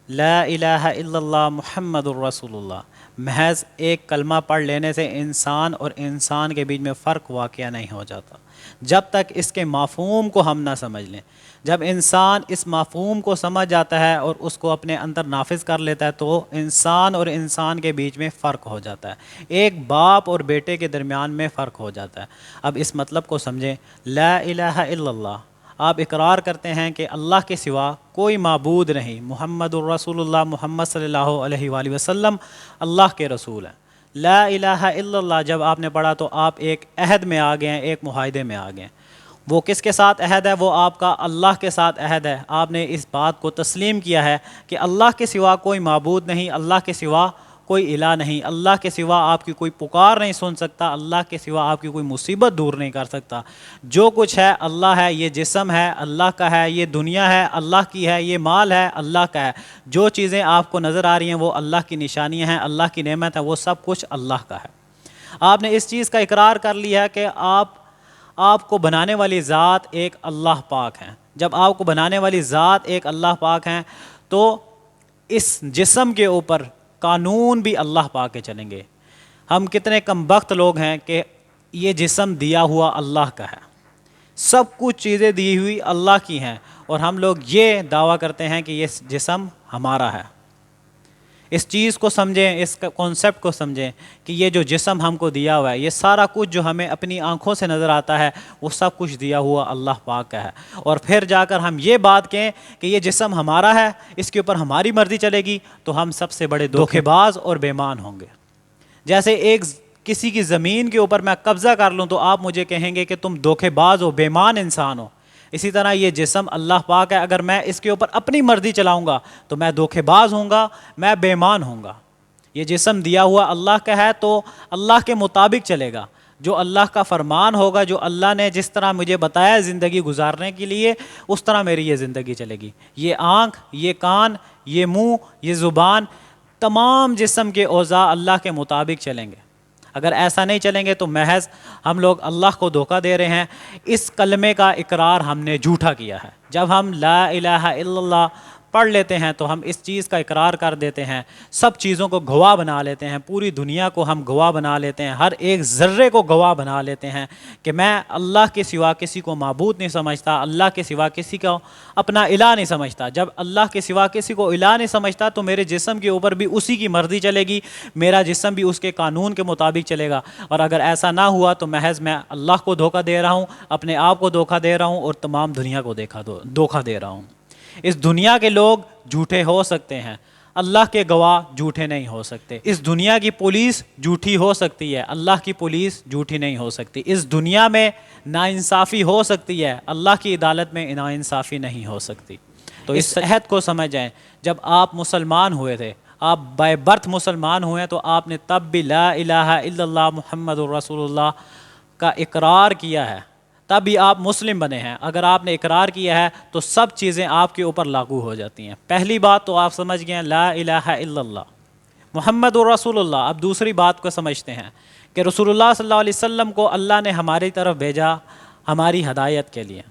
لا الہ الا اللہ محمد الرسول اللہ، محض ایک کلمہ پڑھ لینے سے انسان اور انسان کے بیچ میں فرق واقع نہیں ہو جاتا جب تک اس کے مفہوم کو ہم نہ سمجھ لیں۔ جب انسان اس مفہوم کو سمجھ جاتا ہے اور اس کو اپنے اندر نافذ کر لیتا ہے تو انسان اور انسان کے بیچ میں فرق ہو جاتا ہے، ایک باپ اور بیٹے کے درمیان میں فرق ہو جاتا ہے۔ اب اس مطلب کو سمجھیں، لا الہ الا اللہ، آپ اقرار کرتے ہیں کہ اللہ کے سوا کوئی معبود نہیں، محمد الرسول اللہ، محمد صلی اللہ علیہ وآلہ وسلم اللہ کے رسول ہیں۔ لا الہ الا اللہ جب آپ نے پڑھا تو آپ ایک عہد میں آ گئے ہیں، ایک معاہدے میں آ گئے ہیں۔ وہ کس کے ساتھ عہد ہے؟ وہ آپ کا اللہ کے ساتھ عہد ہے۔ آپ نے اس بات کو تسلیم کیا ہے کہ اللہ کے سوا کوئی معبود نہیں، اللہ کے سوا کوئی الہ نہیں، اللہ کے سوا آپ کی کوئی پکار نہیں سن سکتا، اللہ کے سوا آپ کی کوئی مصیبت دور نہیں کر سکتا۔ جو کچھ ہے اللہ ہے، یہ جسم ہے اللہ کا ہے، یہ دنیا ہے اللہ کی ہے، یہ مال ہے اللہ کا ہے، جو چیزیں آپ کو نظر آ رہی ہیں وہ اللہ کی نشانیاں ہیں، اللہ کی نعمت ہے، وہ سب کچھ اللہ کا ہے۔ آپ نے اس چیز کا اقرار کر لیا ہے کہ آپ کو بنانے والی ذات ایک اللہ پاک ہیں۔ جب آپ کو بنانے والی ذات ایک اللہ پاک ہیں تو اس جسم کے اوپر قانون بھی اللہ پاک کے چلیں گے۔ ہم کتنے کم بخت لوگ ہیں کہ یہ جسم دیا ہوا اللہ کا ہے، سب کچھ چیزیں دی ہوئی اللہ کی ہیں، اور ہم لوگ یہ دعویٰ کرتے ہیں کہ یہ جسم ہمارا ہے۔ اس چیز کو سمجھیں، اس کانسیپٹ کو سمجھیں کہ یہ جو جسم ہم کو دیا ہوا ہے، یہ سارا کچھ جو ہمیں اپنی آنکھوں سے نظر آتا ہے وہ سب کچھ دیا ہوا اللہ پاک کا ہے۔ اور پھر جا کر ہم یہ بات کہیں کہ یہ جسم ہمارا ہے، اس کے اوپر ہماری مرضی چلے گی، تو ہم سب سے بڑے دھوکے باز اور بے ایمان ہوں گے۔ جیسے کسی کی زمین کے اوپر میں قبضہ کر لوں تو آپ مجھے کہیں گے کہ تم دھوکے باز ہو، بے ایمان انسان ہو۔ اسی طرح یہ جسم اللہ پاک ہے، اگر میں اس کے اوپر اپنی مرضی چلاؤں گا تو میں دھوکے باز ہوں گا، میں بے ایمان ہوں گا۔ یہ جسم دیا ہوا اللہ کا ہے تو اللہ کے مطابق چلے گا، جو اللہ کا فرمان ہوگا، جو اللہ نے جس طرح مجھے بتایا زندگی گزارنے کے لیے اس طرح میری یہ زندگی چلے گی۔ یہ آنکھ، یہ کان، یہ منہ، یہ زبان، تمام جسم کے اعضاء اللہ کے مطابق چلیں گے۔ اگر ایسا نہیں چلیں گے تو محض ہم لوگ اللہ کو دھوکہ دے رہے ہیں۔ اس کلمے کا اقرار ہم نے جھوٹا کیا ہے۔ جب ہم لا الہ الا اللہ پڑھ لیتے ہیں تو ہم اس چیز کا اقرار کر دیتے ہیں، سب چیزوں کو گواہ بنا لیتے ہیں، پوری دنیا کو ہم گواہ بنا لیتے ہیں، ہر ایک ذرے کو گواہ بنا لیتے ہیں کہ میں اللہ کے سوا کسی کو معبود نہیں سمجھتا، اللہ کے سوا کسی کو اپنا الہ نہیں سمجھتا۔ جب اللہ کے سوا کسی کو الہ نہیں سمجھتا تو میرے جسم کے اوپر بھی اسی کی مرضی چلے گی، میرا جسم بھی اس کے قانون کے مطابق چلے گا۔ اور اگر ایسا نہ ہوا تو محض میں اللہ کو دھوکہ دے رہا ہوں، اپنے آپ کو دھوکہ دے رہا ہوں، اور تمام دنیا کو دھوکہ دے رہا ہوں۔ اس دنیا کے لوگ جھوٹے ہو سکتے ہیں، اللہ کے گواہ جھوٹے نہیں ہو سکتے۔ اس دنیا کی پولیس جھوٹی ہو سکتی ہے، اللہ کی پولیس جھوٹی نہیں ہو سکتی۔ اس دنیا میں ناانصافی ہو سکتی ہے، اللہ کی عدالت میں ناانصافی نہیں ہو سکتی۔ تو اس عہد کو سمجھ جائیں، جب آپ مسلمان ہوئے تھے، آپ بائی برتھ مسلمان ہوئے تو آپ نے تب بھی لا الہ الا اللہ محمد الرسول اللہ کا اقرار کیا ہے، تب بھی آپ مسلم بنے ہیں۔ اگر آپ نے اقرار کیا ہے تو سب چیزیں آپ کے اوپر لاگو ہو جاتی ہیں۔ پہلی بات تو آپ سمجھ گئے ہیں لا الہ الا اللہ محمد الرسول اللہ۔ اب دوسری بات کو سمجھتے ہیں کہ رسول اللہ صلی اللہ علیہ وسلم کو اللہ نے ہماری طرف بھیجا ہماری ہدایت کے لیے۔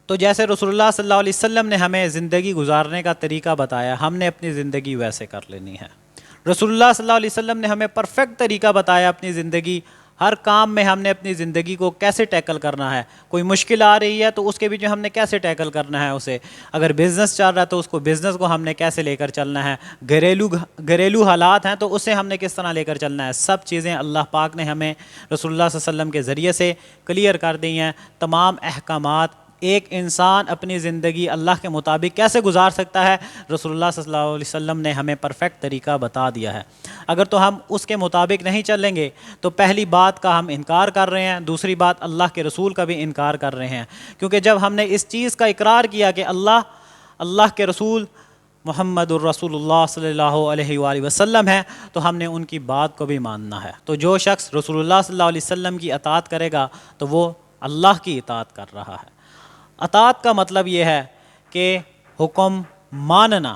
تو جیسے رسول اللہ صلی اللہ علیہ وسلم نے ہمیں زندگی گزارنے کا طریقہ بتایا، ہم نے اپنی زندگی ویسے کر لینی ہے۔ رسول اللہ صلی اللہ علیہ وسلم نے ہمیں پرفیکٹ طریقہ بتایا اپنی زندگی، ہر کام میں ہم نے اپنی زندگی کو کیسے ٹیکل کرنا ہے۔ کوئی مشکل آ رہی ہے تو اس کے بیچ میں ہم نے کیسے ٹیکل کرنا ہے اسے، اگر بزنس چل رہا ہے تو اس کو بزنس کو ہم نے کیسے لے کر چلنا ہے، گھریلو حالات ہیں تو اسے ہم نے کس طرح لے کر چلنا ہے، سب چیزیں اللہ پاک نے ہمیں رسول اللہ صلی اللہ علیہ وسلم کے ذریعے سے کلیئر کر دی ہیں۔ تمام احکامات، ایک انسان اپنی زندگی اللہ کے مطابق کیسے گزار سکتا ہے، رسول اللہ صلی اللہ علیہ وسلم نے ہمیں پرفیکٹ طریقہ بتا دیا ہے۔ اگر تو ہم اس کے مطابق نہیں چلیں گے تو پہلی بات کا ہم انکار کر رہے ہیں، دوسری بات اللہ کے رسول کا بھی انکار کر رہے ہیں، کیونکہ جب ہم نے اس چیز کا اقرار کیا کہ اللہ کے رسول محمد الرسول اللہ صلی اللہ علیہ وآلہ وسلم ہے تو ہم نے ان کی بات کو بھی ماننا ہے۔ تو جو شخص رسول اللہ صلی اللہ علیہ وسلم کی اطاعت کرے گا تو وہ اللہ کی اطاعت کر رہا ہے۔ اطاعت کا مطلب یہ ہے کہ حکم ماننا،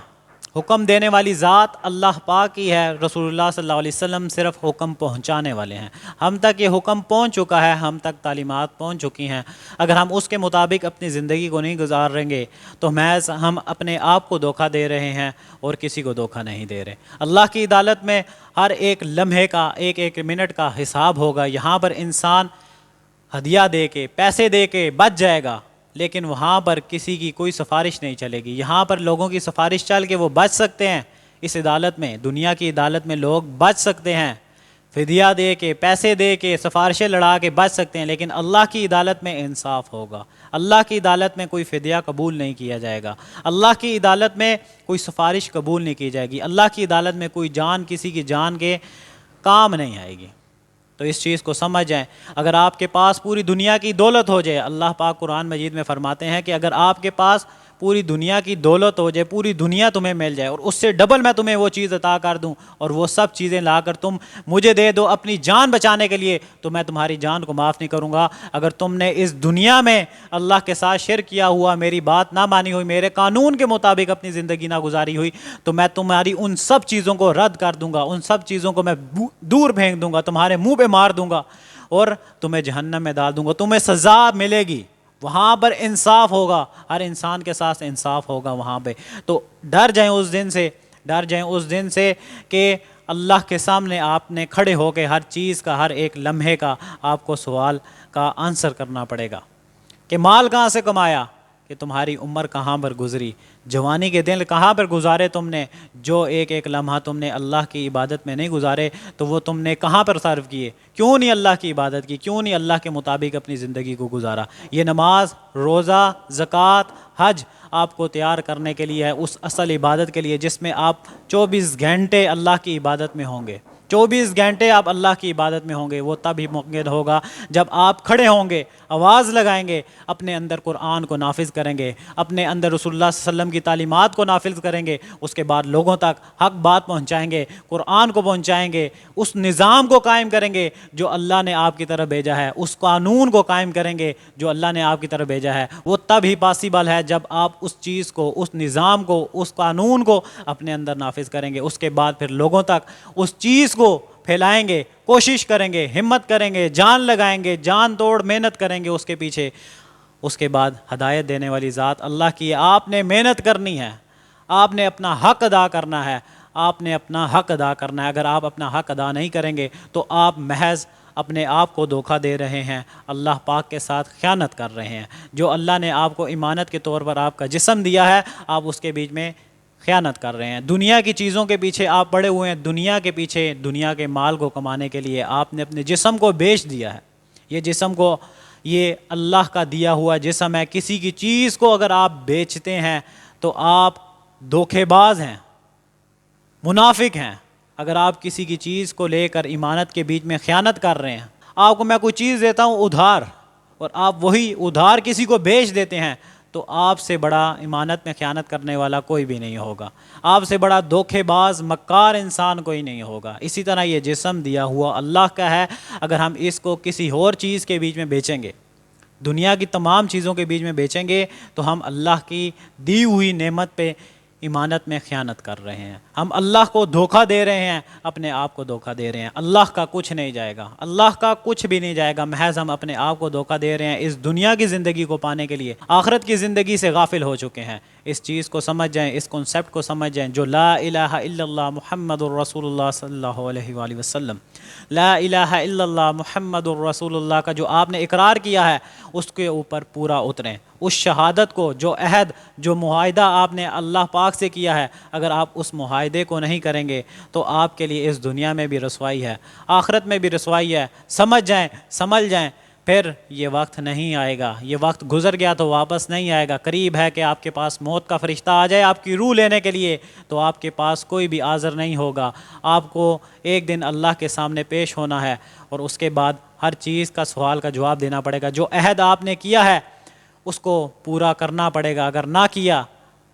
حکم دینے والی ذات اللہ پاک کی ہے، رسول اللہ صلی اللہ علیہ وسلم صرف حکم پہنچانے والے ہیں۔ ہم تک یہ حکم پہنچ چکا ہے، ہم تک تعلیمات پہنچ چکی ہیں، اگر ہم اس کے مطابق اپنی زندگی کو نہیں گزاریں گے تو محض ہم اپنے آپ کو دھوکہ دے رہے ہیں اور کسی کو دھوکہ نہیں دے رہے۔ اللہ کی عدالت میں ہر ایک لمحے کا، ایک ایک منٹ کا حساب ہوگا۔ یہاں پر انسان ہدیہ دے کے، پیسے دے کے بچ جائے گا، لیکن وہاں پر کسی کی کوئی سفارش نہیں چلے گی۔ یہاں پر لوگوں کی سفارش چل کے وہ بچ سکتے ہیں، اس عدالت میں، دنیا کی عدالت میں لوگ بچ سکتے ہیں، فدیہ دے کے، پیسے دے کے، سفارشیں لڑا کے بچ سکتے ہیں، لیکن اللہ کی عدالت میں انصاف ہوگا۔ اللہ کی عدالت میں کوئی فدیہ قبول نہیں کیا جائے گا، اللہ کی عدالت میں کوئی سفارش قبول نہیں کی جائے گی، اللہ کی عدالت میں کوئی جان کسی کی جان کے کام نہیں آئے گی۔ تو اس چیز کو سمجھ جائیں۔ اگر آپ کے پاس پوری دنیا کی دولت ہو جائے، اللہ پاک قرآن مجید میں فرماتے ہیں کہ اگر آپ کے پاس پوری دنیا کی دولت ہو جائے، پوری دنیا تمہیں مل جائے اور اس سے ڈبل میں تمہیں وہ چیز عطا کر دوں اور وہ سب چیزیں لا کر تم مجھے دے دو اپنی جان بچانے کے لیے، تو میں تمہاری جان کو معاف نہیں کروں گا۔ اگر تم نے اس دنیا میں اللہ کے ساتھ شرک کیا ہوا، میری بات نہ مانی ہوئی، میرے قانون کے مطابق اپنی زندگی نہ گزاری ہوئی، تو میں تمہاری ان سب چیزوں کو رد کر دوں گا، ان سب چیزوں کو میں دور پھینک دوں گا، تمہارے منہ پہ مار دوں گا اور تمہیں جہنم میں ڈال دوں گا، تمہیں سزا ملے گی۔ وہاں پر انصاف ہوگا، ہر انسان کے ساتھ انصاف ہوگا وہاں پہ۔ تو ڈر جائیں اس دن سے، ڈر جائیں اس دن سے کہ اللہ کے سامنے آپ نے کھڑے ہو کے ہر چیز کا، ہر ایک لمحے کا آپ کو سوال کا آنسر کرنا پڑے گا کہ مال کہاں سے کمایا، کہ تمہاری عمر کہاں پر گزری، جوانی کے دن کہاں پر گزارے تم نے، جو ایک ایک لمحہ تم نے اللہ کی عبادت میں نہیں گزارے تو وہ تم نے کہاں پر صرف کیے، کیوں نہیں اللہ کی عبادت کی، کیوں نہیں اللہ کے مطابق اپنی زندگی کو گزارا۔ یہ نماز، روزہ، زکوٰۃ، حج آپ کو تیار کرنے کے لیے ہے، اس اصل عبادت کے لیے جس میں آپ 24 گھنٹے اللہ کی عبادت میں ہوں گے۔ 24 گھنٹے آپ اللہ کی عبادت میں ہوں گے، وہ تب ہی ممکن ہوگا جب آپ کھڑے ہوں گے، آواز لگائیں گے، اپنے اندر قرآن کو نافذ کریں گے، اپنے اندر رسول اللہ صلی اللہ علیہ وسلم کی تعلیمات کو نافذ کریں گے، اس کے بعد لوگوں تک حق بات پہنچائیں گے، قرآن کو پہنچائیں گے، اس نظام کو قائم کریں گے جو اللہ نے آپ کی طرف بھیجا ہے، اس قانون کو قائم کریں گے جو اللہ نے آپ کی طرف بھیجا ہے۔ وہ تب ہی پاسبل ہے جب آپ اس چیز کو، اس نظام کو، اس قانون کو اپنے اندر نافذ کریں گے۔ اس کے بعد پھر لوگوں تک اس چیز کو پھیلائیں گے، کوشش کریں گے، ہمت کریں گے، جان لگائیں گے، جان توڑ محنت کریں گے اس کے پیچھے۔ اس کے بعد ہدایت دینے والی ذات اللہ کی ہے، آپ نے محنت کرنی ہے، آپ نے اپنا حق ادا کرنا ہے، آپ نے اپنا حق ادا کرنا ہے۔ اگر آپ اپنا حق ادا نہیں کریں گے تو آپ محض اپنے آپ کو دھوکہ دے رہے ہیں، اللہ پاک کے ساتھ خیانت کر رہے ہیں۔ جو اللہ نے آپ کو امانت کے طور پر آپ کا جسم دیا ہے، آپ اس کے بیچ میں خیانت کر رہے ہیں۔ دنیا کی چیزوں کے پیچھے آپ پڑے ہوئے ہیں، دنیا کے پیچھے، دنیا کے مال کو کمانے کے لیے آپ نے اپنے جسم کو بیچ دیا ہے۔ یہ جسم کو، یہ اللہ کا دیا ہوا جسم ہے، کسی کی چیز کو اگر آپ بیچتے ہیں تو آپ دھوکے باز ہیں، منافق ہیں۔ اگر آپ کسی کی چیز کو لے کر امانت کے بیچ میں خیانت کر رہے ہیں، آپ کو میں کوئی چیز دیتا ہوں ادھار اور آپ وہی ادھار کسی کو بیچ دیتے ہیں، تو آپ سے بڑا امانت میں خیانت کرنے والا کوئی بھی نہیں ہوگا، آپ سے بڑا دھوکے باز مکار انسان کوئی نہیں ہوگا۔ اسی طرح یہ جسم دیا ہوا اللہ کا ہے، اگر ہم اس کو کسی اور چیز کے بیچ میں بیچیں گے، دنیا کی تمام چیزوں کے بیچ میں بیچیں گے، تو ہم اللہ کی دی ہوئی نعمت پہ امانت میں خیانت کر رہے ہیں، ہم اللہ کو دھوکہ دے رہے ہیں، اپنے آپ کو دھوکہ دے رہے ہیں۔ اللہ کا کچھ نہیں جائے گا، اللہ کا کچھ بھی نہیں جائے گا، محض ہم اپنے آپ کو دھوکہ دے رہے ہیں اس دنیا کی زندگی کو پانے کے لیے، آخرت کی زندگی سے غافل ہو چکے ہیں۔ اس چیز کو سمجھ جائیں، اس کنسیپٹ کو سمجھ جائیں، جو لا الہ الا اللہ محمد الرسول اللہ صلی اللہ علیہ وآلہ وسلم، لا الہ الا اللہ محمد الرسول اللہ کا جو آپ نے اقرار کیا ہے، اس کے اوپر پورا اتریں۔ اس شہادت کو، جو عہد، جو معاہدہ آپ نے اللہ پاک سے کیا ہے، اگر آپ اس معاہدے کو نہیں کریں گے تو آپ کے لیے اس دنیا میں بھی رسوائی ہے، آخرت میں بھی رسوائی ہے۔ سمجھ جائیں، سمجھ جائیں، پھر یہ وقت نہیں آئے گا، یہ وقت گزر گیا تو واپس نہیں آئے گا۔ قریب ہے کہ آپ کے پاس موت کا فرشتہ آ جائے آپ کی روح لینے کے لیے، تو آپ کے پاس کوئی بھی عذر نہیں ہوگا، آپ کو ایک دن اللہ کے سامنے پیش ہونا ہے اور اس کے بعد ہر چیز کا سوال کا جواب دینا پڑے گا۔ جو عہد آپ نے کیا ہے اس کو پورا کرنا پڑے گا، اگر نہ کیا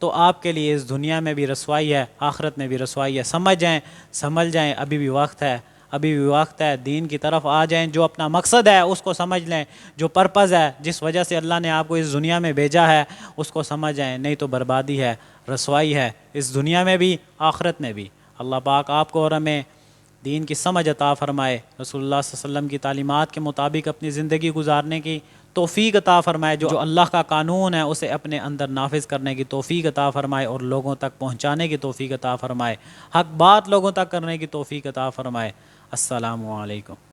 تو آپ کے لیے اس دنیا میں بھی رسوائی ہے، آخرت میں بھی رسوائی ہے۔ سمجھ جائیں، سمجھ جائیں، ابھی بھی وقت ہے، ابھی بھی وقت ہے، دین کی طرف آ جائیں، جو اپنا مقصد ہے اس کو سمجھ لیں، جو پرپز ہے جس وجہ سے اللہ نے آپ کو اس دنیا میں بھیجا ہے اس کو سمجھ جائیں، نہیں تو بربادی ہے، رسوائی ہے اس دنیا میں بھی آخرت میں بھی۔ اللہ پاک آپ کو اور ہمیں دین کی سمجھ عطا فرمائے، رسول اللہ صلی اللہ علیہ وسلم کی تعلیمات کے مطابق اپنی زندگی گزارنے کی توفیق عطا فرمائے، جو اللہ کا قانون ہے اسے اپنے اندر نافذ کرنے کی توفیق عطا فرمائے اور لوگوں تک پہنچانے کی توفیق عطا فرمائے، حق بات لوگوں تک کرنے کی توفیق عطا فرمائے۔ السلام علیکم۔